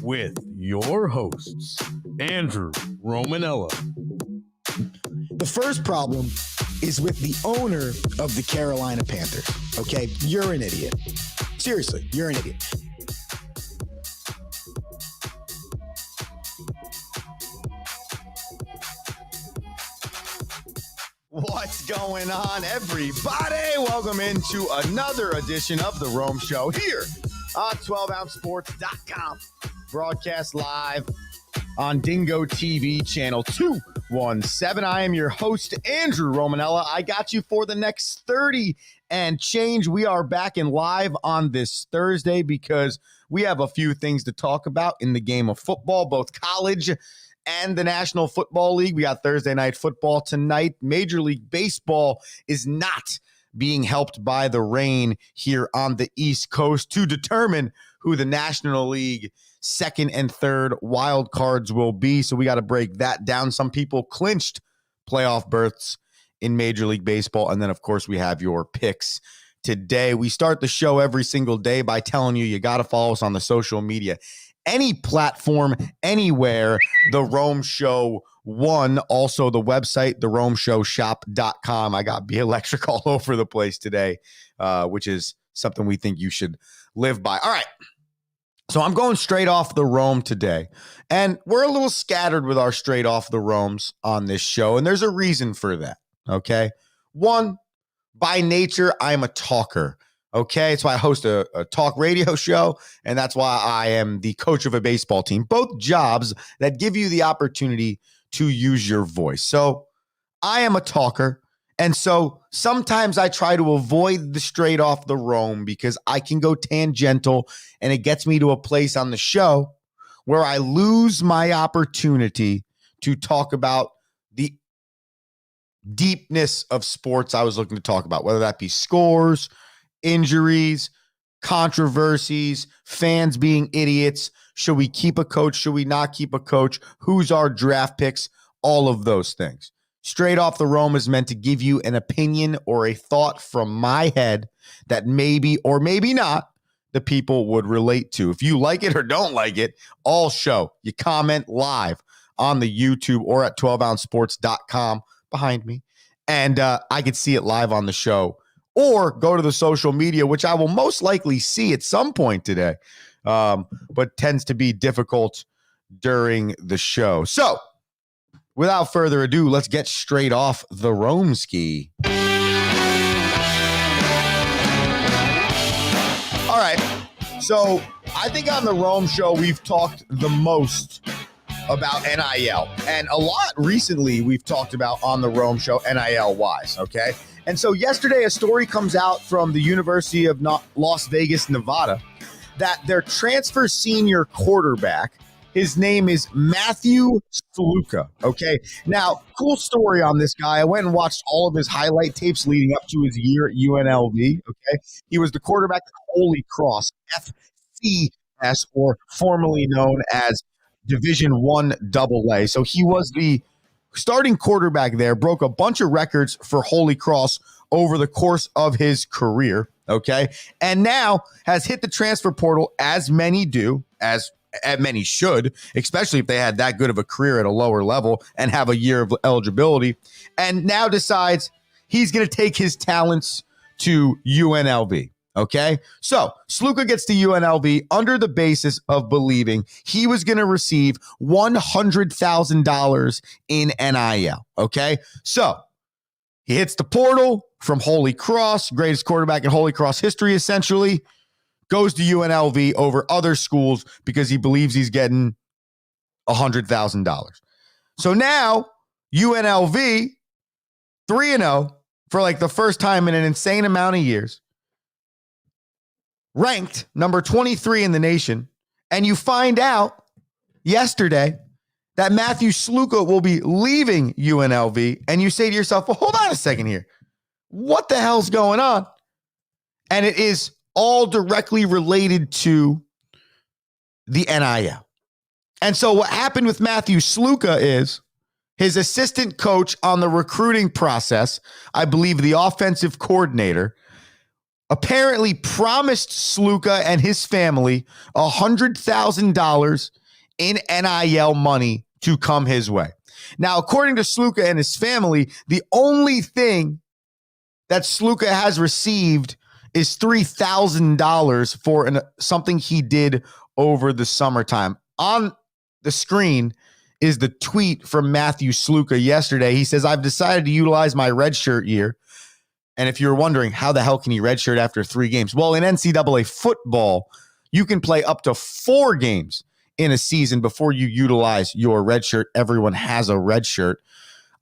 With your hosts, Andrew Romanella. The first problem is with the owner of the Carolina Panthers. Okay, you're an idiot. Seriously, you're an idiot. What's going on, everybody? Welcome into another edition of The Rome Show here on 12ouncesports.com. Broadcast live on Dingo TV channel 217. I am your host, Andrew Romanella. I got you for the next 30 and change. We are back and live on this Thursday because we have a few things to talk about in the game of football, both college and the National Football League. We got Thursday night football tonight. Major League Baseball is not being helped by the rain here on the East Coast to determine who the National League second and third wild cards will be. So we got to break that down. Some people clinched playoff berths in Major League Baseball. And then, of course, we have your picks today. We start the show every single day by telling you got to follow us on the social media. Any platform, anywhere, The Rome Show 1. Also, the website, theromeshowshop.com. I got Be Electric all over the place today, which is something we think you should live by. All right. So I'm going straight off the Rome today. And we're a little scattered with our straight off the Romes on this show. And there's a reason for that. Okay. One, by nature, I'm a talker. Okay, that's why I host a talk radio show, and that's why I am the coach of a baseball team. Both jobs that give you the opportunity to use your voice. So I am a talker, and so sometimes I try to avoid the straight off the Rome because I can go tangential, and it gets me to a place on the show where I lose my opportunity to talk about the deepness of sports I was looking to talk about, whether that be scores, injuries, controversies, fans being idiots. Should we keep a coach? Should we not keep a coach? Who's our draft picks? All of those things. Straight off the Rome is meant to give you an opinion or a thought from my head that maybe or maybe not the people would relate to. If you like it or don't like it, all show. You comment live on the YouTube or at 12ouncesports.com behind me. And I could see it live on the show. Or go to the social media, which I will most likely see at some point today, but tends to be difficult during the show. So, without further ado, let's get straight off the Rome ski. All right. So, I think on the Rome show, we've talked the most about NIL. And a lot recently we've talked about on the Rome show, NIL-wise, okay? And so yesterday, a story comes out from the University of Las Vegas, Nevada, that their transfer senior quarterback, his name is Matthew Sluka, okay? Now, cool story on this guy. I went and watched all of his highlight tapes leading up to his year at UNLV, okay? He was the quarterback at Holy Cross, FCS, or formerly known as Division I AA. So he was the starting quarterback there, broke a bunch of records for Holy Cross over the course of his career, okay? And now has hit the transfer portal, as many do, as many should, especially if they had that good of a career at a lower level and have a year of eligibility, and now decides he's going to take his talents to UNLV. Okay, so Sluka gets to UNLV under the basis of believing he was going to receive $100,000 in NIL. Okay, so he hits the portal from Holy Cross, greatest quarterback in Holy Cross history, essentially, goes to UNLV over other schools because he believes he's getting $100,000. So now UNLV 3-0 for like the first time in an insane amount of years, ranked number 23 in the nation, and you find out yesterday that Matthew Sluka will be leaving UNLV, and you say to yourself, well, hold on a second here. What the hell's going on? And it is all directly related to the NIL. And so what happened with Matthew Sluka is his assistant coach on the recruiting process, I believe the offensive coordinator, apparently promised Sluka and his family $100,000 in NIL money to come his way. Now, according to Sluka and his family, the only thing that Sluka has received is $3,000 for something he did over the summertime. On the screen is the tweet from Matthew Sluka yesterday. He says, "I've decided to utilize my redshirt year." And if you're wondering how the hell can he redshirt after 3 games? Well, in NCAA football, you can play up to 4 games in a season before you utilize your redshirt. Everyone has a redshirt.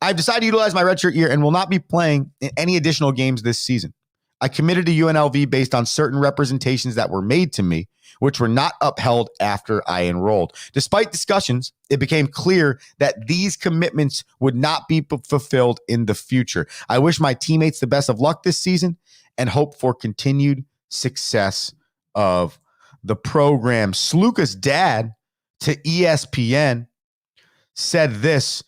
I've decided to utilize my redshirt year and will not be playing in any additional games this season. I committed to UNLV based on certain representations that were made to me, which were not upheld after I enrolled. Despite discussions, it became clear that these commitments would not be fulfilled in the future. I wish my teammates the best of luck this season and hope for continued success of the program. Sluka's dad to ESPN said this: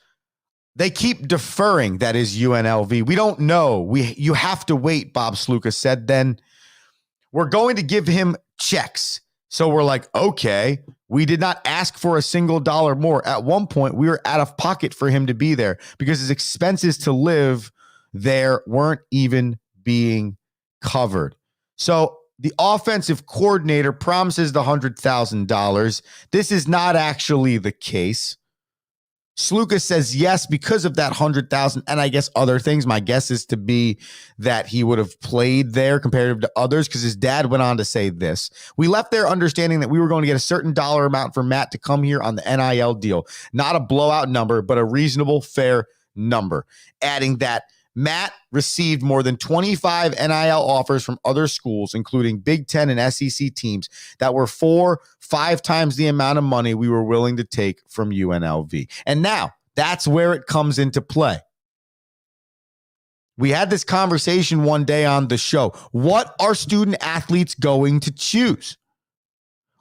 "They keep deferring, that is UNLV. We don't know. You have to wait," Bob Sluka said. "Then we're going to give him checks." So we're like, okay, we did not ask for a single dollar more. At one point, we were out of pocket for him to be there because his expenses to live there weren't even being covered. So the offensive coordinator promises the $100,000. This is not actually the case. Sluka says yes because of that $100,000 and I guess other things. My guess is to be that he would have played there comparative to others, because his dad went on to say this: "We left there understanding that we were going to get a certain dollar amount for Matt to come here on the NIL deal. Not a blowout number, but a reasonable, fair number." Adding that Matt received more than 25 NIL offers from other schools, including Big Ten and SEC teams, that were 4-5 times the amount of money we were willing to take from UNLV. And now that's where it comes into play. We had this conversation one day on the show. What are student athletes going to choose?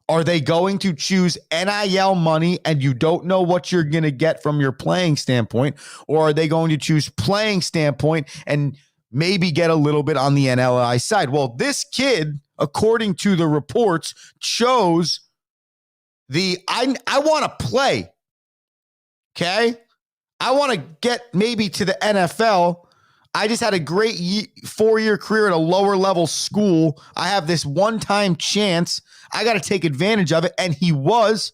Are they going to choose NIL money and you don't know what you're going to get from your playing standpoint? Or are they going to choose playing standpoint and maybe get a little bit on the NLI side? Well, this kid, according to the reports, chose the I want to play. Okay? I want to get maybe to the NFL. I just had a great 4-year career at a lower level school. I have this one-time chance. I got to take advantage of it. And he was,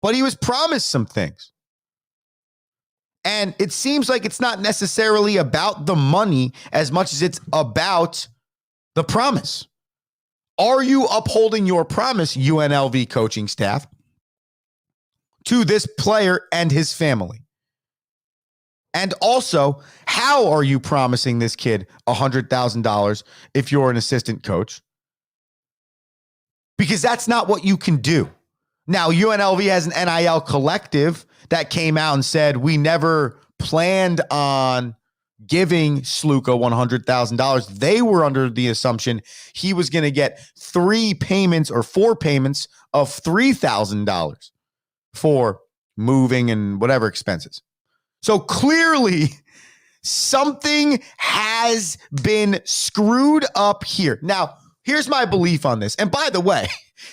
but he was promised some things. And it seems like it's not necessarily about the money as much as it's about the promise. Are you upholding your promise, UNLV coaching staff, to this player and his family? And also, how are you promising this kid $100,000 if you're an assistant coach? Because that's not what you can do. Now, UNLV has an NIL collective that came out and said, we never planned on giving Sluka $100,000. They were under the assumption he was going to get 3 payments or 4 payments of $3,000 for moving and whatever expenses. So clearly, something has been screwed up here. Now, here's my belief on this. And by the way,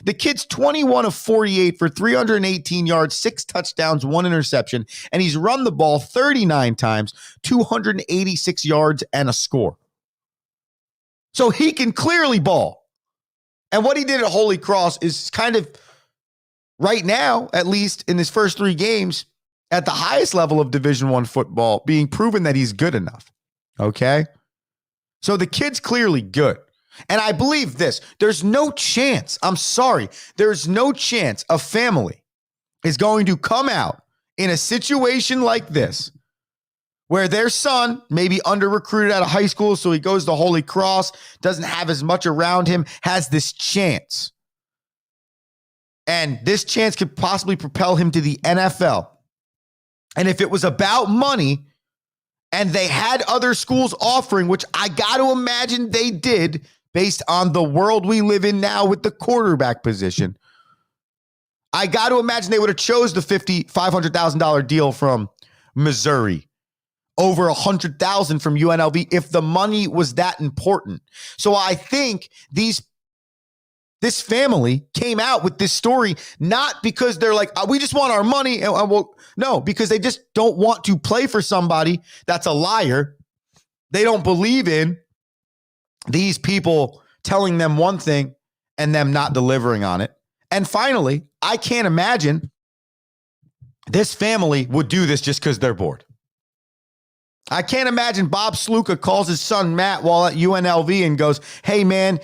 the kid's 21 of 48 for 318 yards, 6 touchdowns, 1 interception, and he's run the ball 39 times, 286 yards, and a score. So he can clearly ball. And what he did at Holy Cross is kind of, right now, at least in his first 3 games, at the highest level of Division I football, being proven that he's good enough. Okay? So the kid's clearly good. And I believe this. There's no chance, I'm sorry, there's no chance a family is going to come out in a situation like this where their son may be under-recruited out of high school, so he goes to Holy Cross, doesn't have as much around him, has this chance. And this chance could possibly propel him to the NFL. And if it was about money and they had other schools offering, which I got to imagine they did based on the world we live in now with the quarterback position, I got to imagine they would have chose the $500,000 deal from Missouri, over 100,000 from UNLV if the money was that important. So I think this family came out with this story not because they're like, we just want our money. No, because they just don't want to play for somebody that's a liar. They don't believe in these people telling them one thing and them not delivering on it. And finally, I can't imagine this family would do this just because they're bored. I can't imagine Bob Sluka calls his son Matt while at UNLV and goes, hey, man,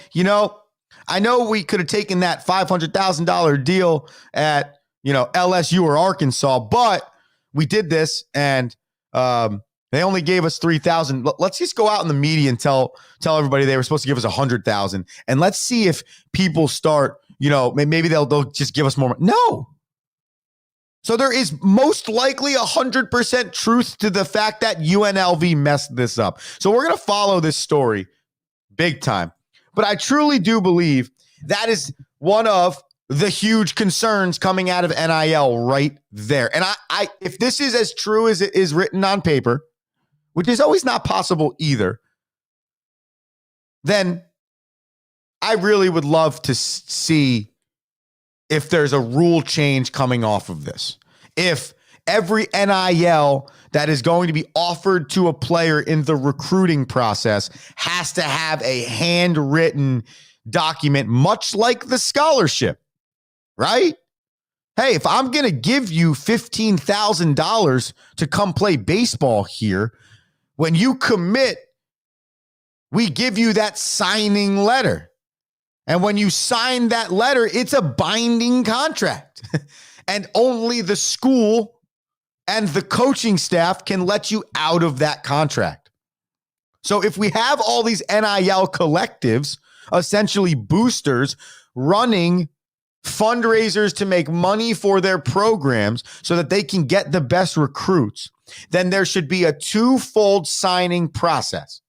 I know we could have taken that $500,000 deal at, LSU or Arkansas, but we did this and they only gave us $3,000. Let's just go out in the media and tell everybody they were supposed to give us $100,000. And let's see if people start, maybe they'll just give us more money. No. So there is most likely 100% truth to the fact that UNLV messed this up. So we're going to follow this story big time. But I truly do believe that is one of the huge concerns coming out of NIL right there. And I if this is as true as it is written on paper, which is always not possible either, then I really would love to see if there's a rule change coming off of this. If every NIL that is going to be offered to a player in the recruiting process has to have a handwritten document, much like the scholarship, right? Hey, if I'm going to give you $15,000 to come play baseball here, when you commit, we give you that signing letter. And when you sign that letter, it's a binding contract. And only the school and the coaching staff can let you out of that contract. So if we have all these NIL collectives, essentially boosters, running fundraisers to make money for their programs so that they can get the best recruits, then there should be a twofold signing process.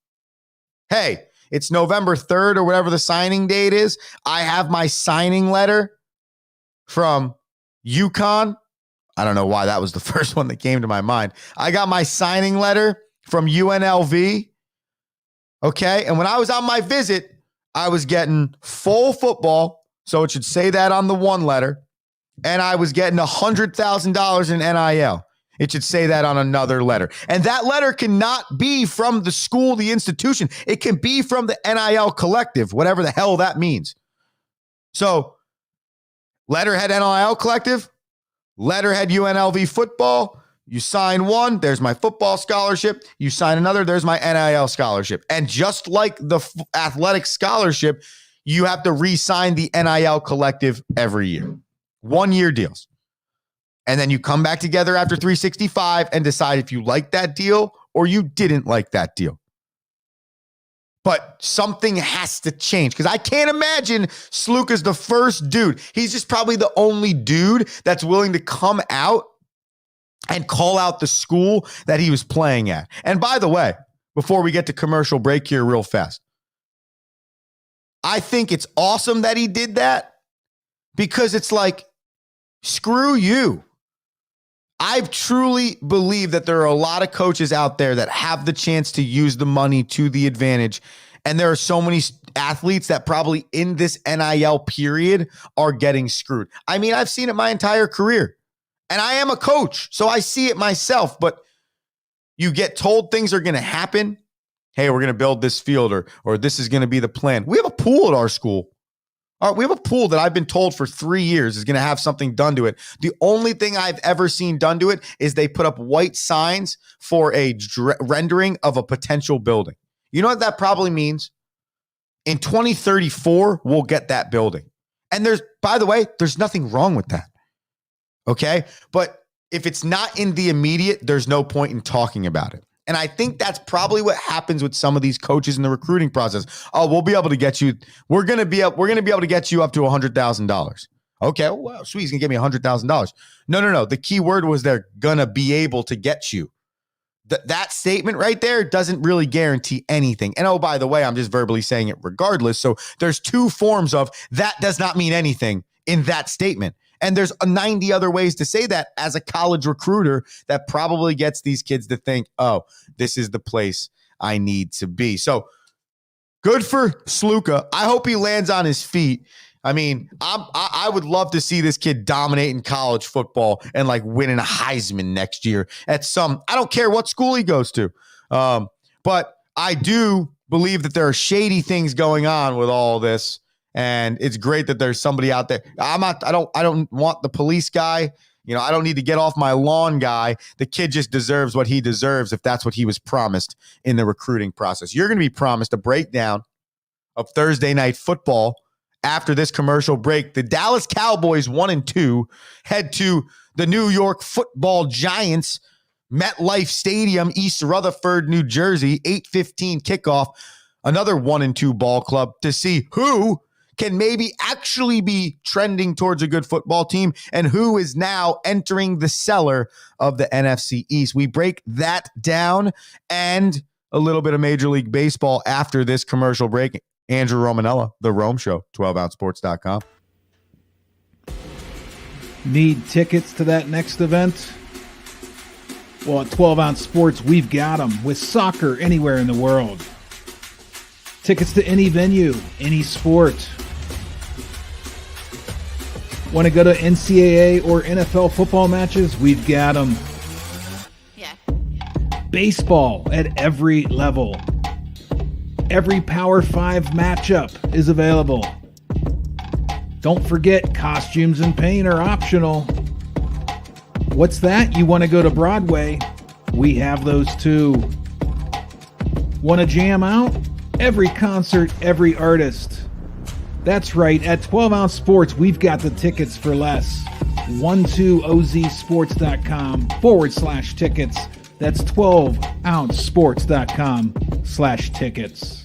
Hey, it's November 3rd or whatever the signing date is. I have my signing letter from UConn. I don't know why that was the first one that came to my mind. I got my signing letter from UNLV. Okay. And when I was on my visit, I was getting full football. So it should say that on the one letter. And I was getting $100,000 in NIL. It should say that on another letter. And that letter cannot be from the school, the institution. It can be from the NIL collective, whatever the hell that means. So letterhead NIL collective, letterhead UNLV football. You sign one, there's my football scholarship. You sign another, there's my NIL scholarship. And just like the athletic scholarship, you have to re-sign the NIL collective every year. 1-year deals. And then you come back together after 365 and decide if you like that deal or you didn't like that deal. But something has to change because I can't imagine Sluka's the first dude. He's just probably the only dude that's willing to come out and call out the school that he was playing at. And by the way, before we get to commercial break here real fast, I think it's awesome that he did that because it's like, screw you. I truly believe that there are a lot of coaches out there that have the chance to use the money to the advantage. And there are so many athletes that probably in this NIL period are getting screwed. I mean, I've seen it my entire career and I am a coach, so I see it myself, but you get told things are going to happen. Hey, we're going to build this field or this is going to be the plan. We have a pool at our school. We have a pool that I've been told for 3 years is going to have something done to it. The only thing I've ever seen done to it is they put up white signs for a rendering of a potential building. You know what that probably means? In 2034, we'll get that building. And by the way, there's nothing wrong with that. Okay? But if it's not in the immediate, there's no point in talking about it. And I think that's probably what happens with some of these coaches in the recruiting process. Oh, we'll be able to get you. We're going to be able to get you up to $100,000. Okay, well, sweet. He's going to give me $100,000. No. The key word was they're going to be able to get you. That statement right there doesn't really guarantee anything. And oh, by the way, I'm just verbally saying it regardless. So there's two forms of that does not mean anything in that statement. And there's 90 other ways to say that as a college recruiter that probably gets these kids to think, oh, this is the place I need to be. So good for Sluka. I hope he lands on his feet. I mean, I would love to see this kid dominate in college football and like winning a Heisman next year at I don't care what school he goes to. But I do believe that there are shady things going on with all this. And it's great that there's somebody out there. I don't want the police guy. I don't need to get off my lawn guy. The kid just deserves what he deserves if that's what he was promised in the recruiting process. You're going to be promised a breakdown of Thursday night football after this commercial break. The Dallas Cowboys 1-2 head to the New York Football Giants, MetLife Stadium, East Rutherford, New Jersey, 8:15 kickoff. Another 1-2 ball club to see who can maybe actually be trending towards a good football team and who is now entering the cellar of the NFC East. We break that down and a little bit of Major League Baseball after this commercial break. Andrew Romanella, The Rome Show, 12ouncesports.com. Need tickets to that next event? Well, at 12 Ounce Sports, we've got them with soccer anywhere in the world. Tickets to any venue, any sport. Want to go to NCAA or NFL football matches? We've got them. Yeah. Baseball at every level. Every Power 5 matchup is available. Don't forget, costumes and paint are optional. What's that? You want to go to Broadway? We have those too. Want to jam out? Every concert, every artist. That's right. At 12 Ounce Sports, we've got the tickets for less. 12ozsports.com/tickets. That's 12ouncesports.com/tickets.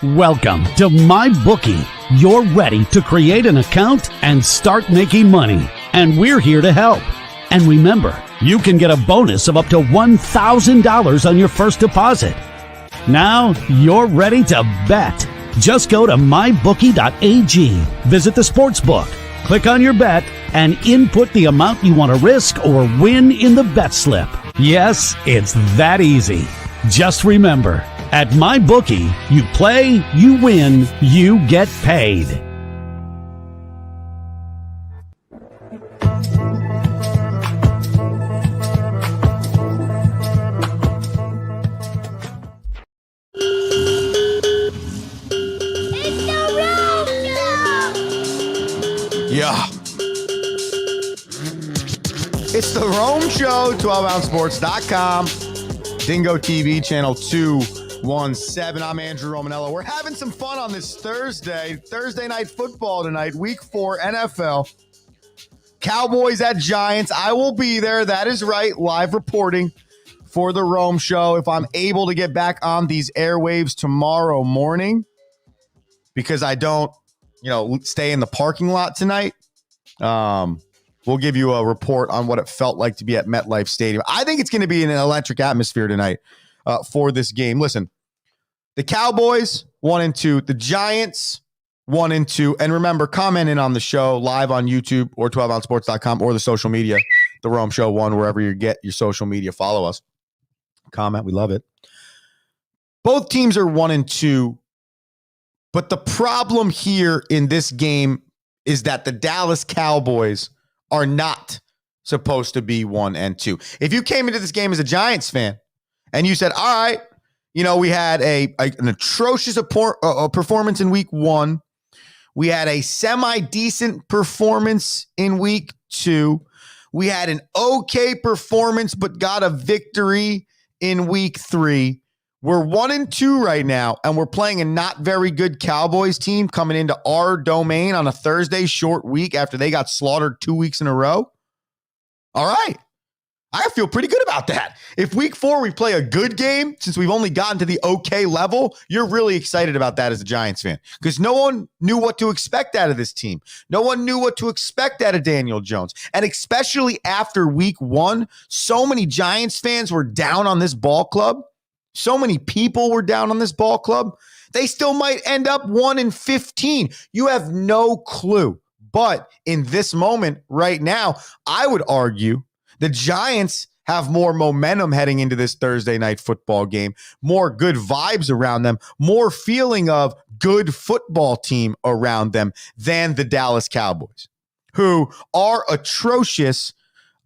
Welcome to MyBookie. You're ready to create an account and start making money, and we're here to help. And remember, you can get a bonus of up to $1,000 on your first deposit. Now you're ready to bet. Just go to mybookie.ag, visit the sportsbook, click on your bet, and input the amount you want to risk or win in the bet slip. Yes, it's that easy. Just remember, at MyBookie, you play, you win, you get paid. Yeah. It's the Rome Show, 12ouncesports.com. Dingo TV, channel 217. I'm Andrew Romanella. We're having some fun on this Thursday night football tonight, week 4 NFL. Cowboys at Giants. I will be there. That is right. Live reporting for the Rome Show. If I'm able to get back on these airwaves tomorrow morning, because I don't, stay in the parking lot tonight. We'll give you a report on what it felt like to be at MetLife Stadium. I think it's going to be an electric atmosphere tonight for this game. Listen, the Cowboys 1-2, the Giants 1-2. And remember, comment in on the show live on YouTube or 12ouncesports.com or the social media, the Rome Show 1, wherever you get your social media. Follow us. Comment. We love it. Both teams are 1-2. But the problem here in this game is that the Dallas Cowboys are not supposed to be 1-2. If you came into this game as a Giants fan and you said, all right, we had an atrocious performance in week 1. We had a semi-decent performance in week 2. We had an okay performance but got a victory in week 3. We're 1-2 right now, and we're playing a not very good Cowboys team coming into our domain on a Thursday short week after they got slaughtered 2 weeks in a row. All right. I feel pretty good about that. If week 4 we play a good game, since we've only gotten to the okay level, you're really excited about that as a Giants fan because no one knew what to expect out of this team. No one knew what to expect out of Daniel Jones. And especially after week 1, so many Giants fans were down on this ball club. So many people were down on this ball club. They still might end up 1-15. You have no clue. But in this moment right now, I would argue the Giants have more momentum heading into this Thursday night football game, more good vibes around them, more feeling of good football team around them than the Dallas Cowboys, who are atrocious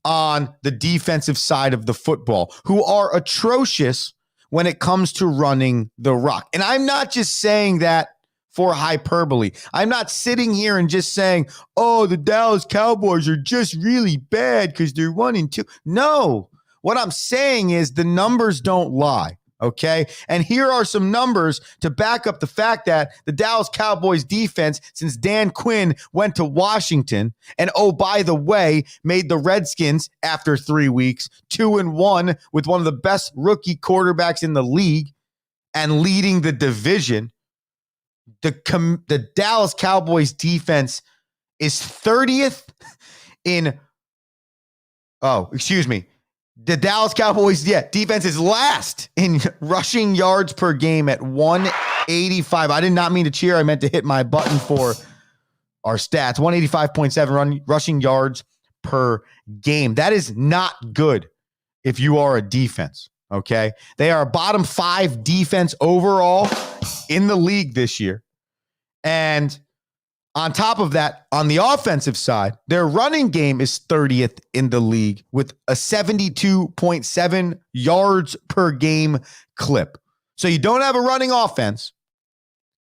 on the defensive side of the football, who are atrocious when it comes to running the rock. And I'm not just saying that for hyperbole. I'm not sitting here and just saying, oh, the Dallas Cowboys are just really bad because they're 1-2. No, what I'm saying is the numbers don't lie. Okay. And here are some numbers to back up the fact that the Dallas Cowboys defense, since Dan Quinn went to Washington, and oh, by the way, made the Redskins after 3 weeks 2-1 with one of the best rookie quarterbacks in the league and leading the division. The Dallas Cowboys defense is 30th in, the Dallas Cowboys, defense is last in rushing yards per game at 185. I did not mean to cheer. I meant to hit my button for our stats. 185.7 rushing yards per game. That is not good if you are a defense, okay? They are a bottom 5 defense overall in the league this year. And on top of that, on the offensive side, their running game is 30th in the league with a 72.7 yards per game clip. So you don't have a running offense.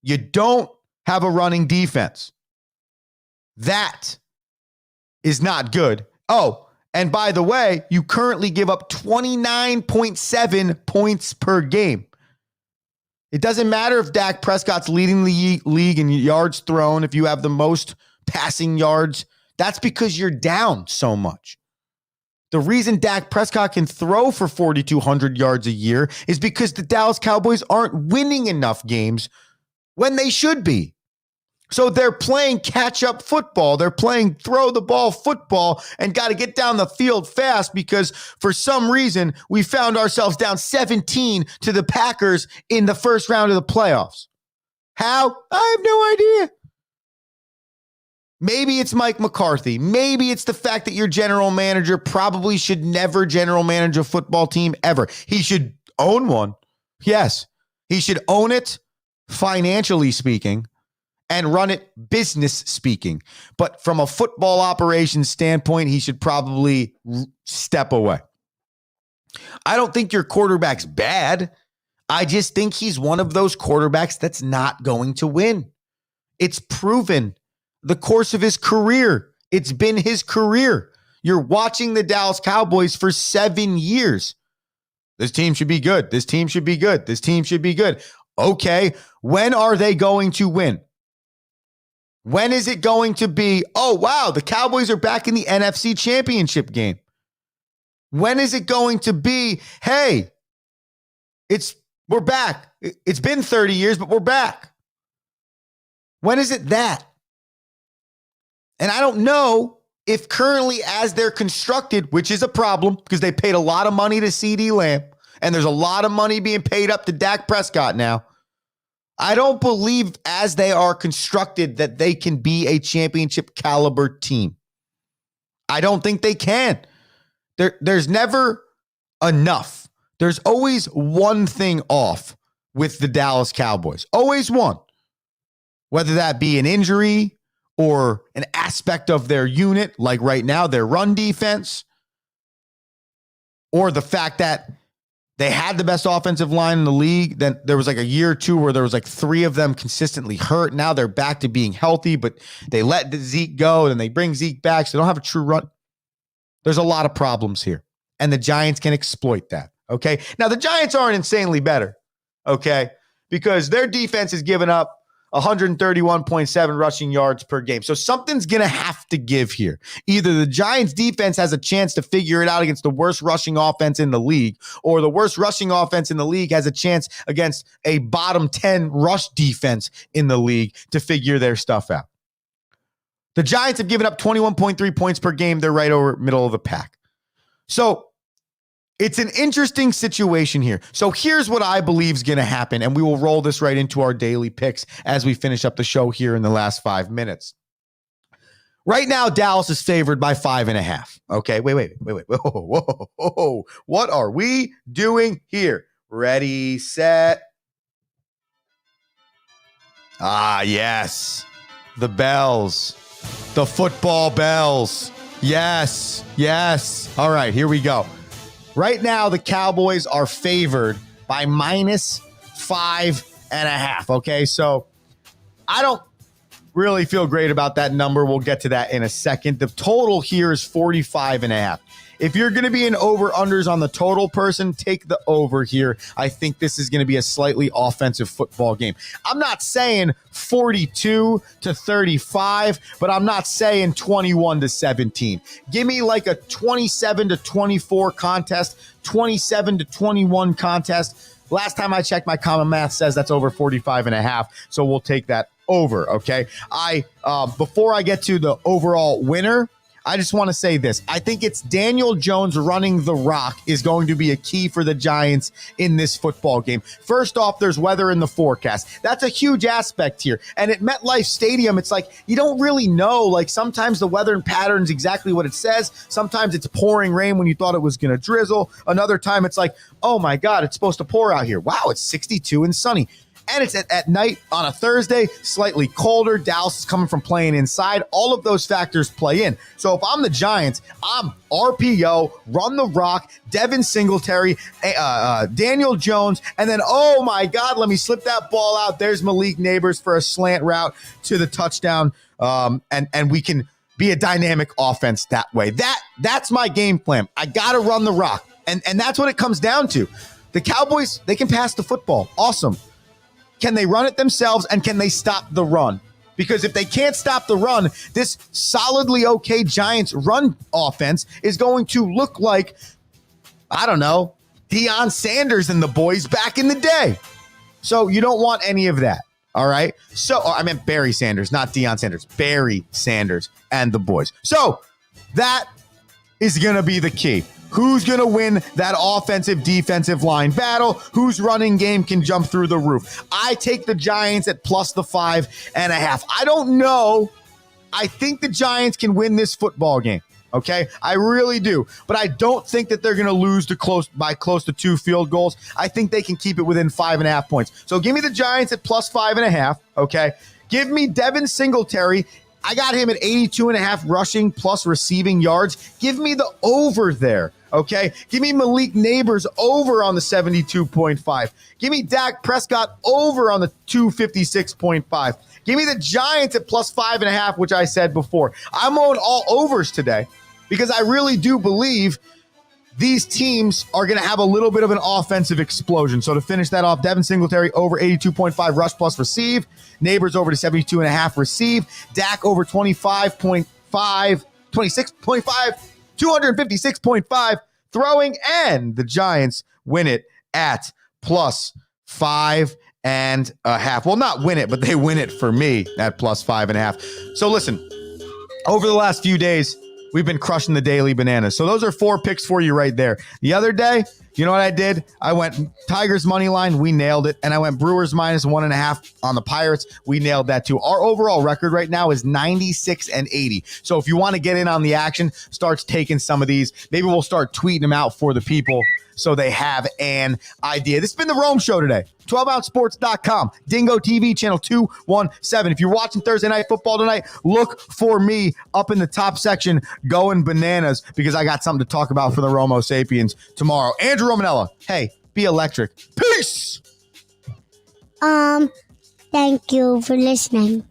You don't have a running defense. That is not good. Oh, and by the way, you currently give up 29.7 points per game. It doesn't matter if Dak Prescott's leading the league in yards thrown, if you have the most passing yards. That's because you're down so much. The reason Dak Prescott can throw for 4,200 yards a year is because the Dallas Cowboys aren't winning enough games when they should be. So they're playing catch-up football. They're playing throw-the-ball football and got to get down the field fast because for some reason we found ourselves down 17 to the Packers in the first round of the playoffs. How? I have no idea. Maybe it's Mike McCarthy. Maybe it's the fact that your general manager probably should never general manage a football team ever. He should own one. Yes, he should own it financially speaking, and run it business speaking. But from a football operations standpoint, he should probably step away. I don't think your quarterback's bad. I just think he's one of those quarterbacks that's not going to win. It's proven the course of his career. It's been his career. You're watching the Dallas Cowboys for 7 years. This team should be good. This team should be good. This team should be good. Okay, when are they going to win? When is it going to be, oh, wow, the Cowboys are back in the NFC Championship game? When is it going to be, hey, we're back. It's been 30 years, but we're back. When is it that? And I don't know if currently as they're constructed, which is a problem because they paid a lot of money to CeeDee Lamb, and there's a lot of money being paid up to Dak Prescott now. I don't believe as they are constructed that they can be a championship caliber team. I don't think they can. There's never enough. There's always one thing off with the Dallas Cowboys. Always one. Whether that be an injury or an aspect of their unit, like right now, their run defense, or the fact that they had the best offensive line in the league. Then there was like a year or two where there was like 3 of them consistently hurt. Now they're back to being healthy, but they let Zeke go and they bring Zeke back. So they don't have a true run. There's a lot of problems here, and the Giants can exploit that. Okay. Now the Giants aren't insanely better. Okay. Because their defense has given up 131.7 rushing yards per game. So something's going to have to give here. Either the Giants defense has a chance to figure it out against the worst rushing offense in the league, or the worst rushing offense in the league has a chance against a bottom 10 rush defense in the league to figure their stuff out. The Giants have given up 21.3 points per game. They're right over middle of the pack. So it's an interesting situation here. So here's what I believe is going to happen, and we will roll this right into our daily picks as we finish up the show here in the last 5 minutes. Right now, Dallas is favored by 5.5. Okay, wait. Whoa. What are we doing here? Ready, set. Yes. The bells. The football bells. Yes. All right, here we go. Right now, the Cowboys are favored by -5.5. Okay, so I don't really feel great about that number. We'll get to that in a second. The total here is 45.5. If you're going to be an over-unders on the total person, take the over here. I think this is going to be a slightly offensive football game. I'm not saying 42-35, but I'm not saying 21-17. Give me like a 27-24 contest, 27-21 contest. Last time I checked, my common math says that's over 45.5, so we'll take that over, okay? Before I get to the overall winner, I just want to say this. I think it's Daniel Jones running the rock is going to be a key for the Giants in this football game. First off, there's weather in the forecast. That's a huge aspect here. And at MetLife Stadium, it's like you don't really know. Like sometimes the weather and pattern's exactly what it says. Sometimes it's pouring rain when you thought it was going to drizzle. Another time it's like, oh my God, it's supposed to pour out here. Wow, it's 62 and sunny. And it's at night on a Thursday, slightly colder. Dallas is coming from playing inside. All of those factors play in. So if I'm the Giants, I'm RPO, run the rock, Devin Singletary, Daniel Jones, and then, oh my God, let me slip that ball out. There's Malik Neighbors for a slant route to the touchdown, and we can be a dynamic offense that way. That's my game plan. I got to run the rock, and that's what it comes down to. The Cowboys, they can pass the football. Awesome. Can they run it themselves, and can they stop the run? Because if they can't stop the run, this solidly okay Giants run offense is going to look like, I don't know, Deion Sanders and the boys back in the day. So you don't want any of that, all right? So I meant Barry Sanders, not Deion Sanders. Barry Sanders and the boys. So that is going to be the key. Who's going to win that offensive-defensive line battle? Whose running game can jump through the roof? I take the Giants at plus the 5.5. I don't know. I think the Giants can win this football game, okay? I really do. But I don't think that they're going to lose by close to 2 field goals. I think they can keep it within 5.5 points. So give me the Giants at plus 5.5, okay? Give me Devin Singletary. I got him at 82.5 rushing plus receiving yards. Give me the over there. Okay, give me Malik Neighbors over on the 72.5. Give me Dak Prescott over on the 256.5. Give me the Giants at plus 5.5, which I said before. I'm on all overs today because I really do believe these teams are going to have a little bit of an offensive explosion. So to finish that off, Devin Singletary over 82.5 rush plus receive. Neighbors over to 72.5 receive. Dak over 26.5, 256.5 throwing, and the Giants win it at plus 5.5. Well, not win it, but they win it for me at plus 5.5. So listen, over the last few days, we've been crushing the daily bananas. So those are 4 picks for you right there. The other day, you know what I did? I went Tigers money line. We nailed it. And I went Brewers minus 1.5 on the Pirates. We nailed that too. Our overall record right now is 96-80. So if you want to get in on the action, start taking some of these. Maybe we'll start tweeting them out for the people so they have an idea. This has been the Rome Show today. 12ouncesports.com, Dingo TV, channel 217. If you're watching Thursday Night Football tonight, look for me up in the top section going bananas because I got something to talk about for the Romo Sapiens tomorrow. Andrew Romanella, hey, be electric. Peace! Thank you for listening.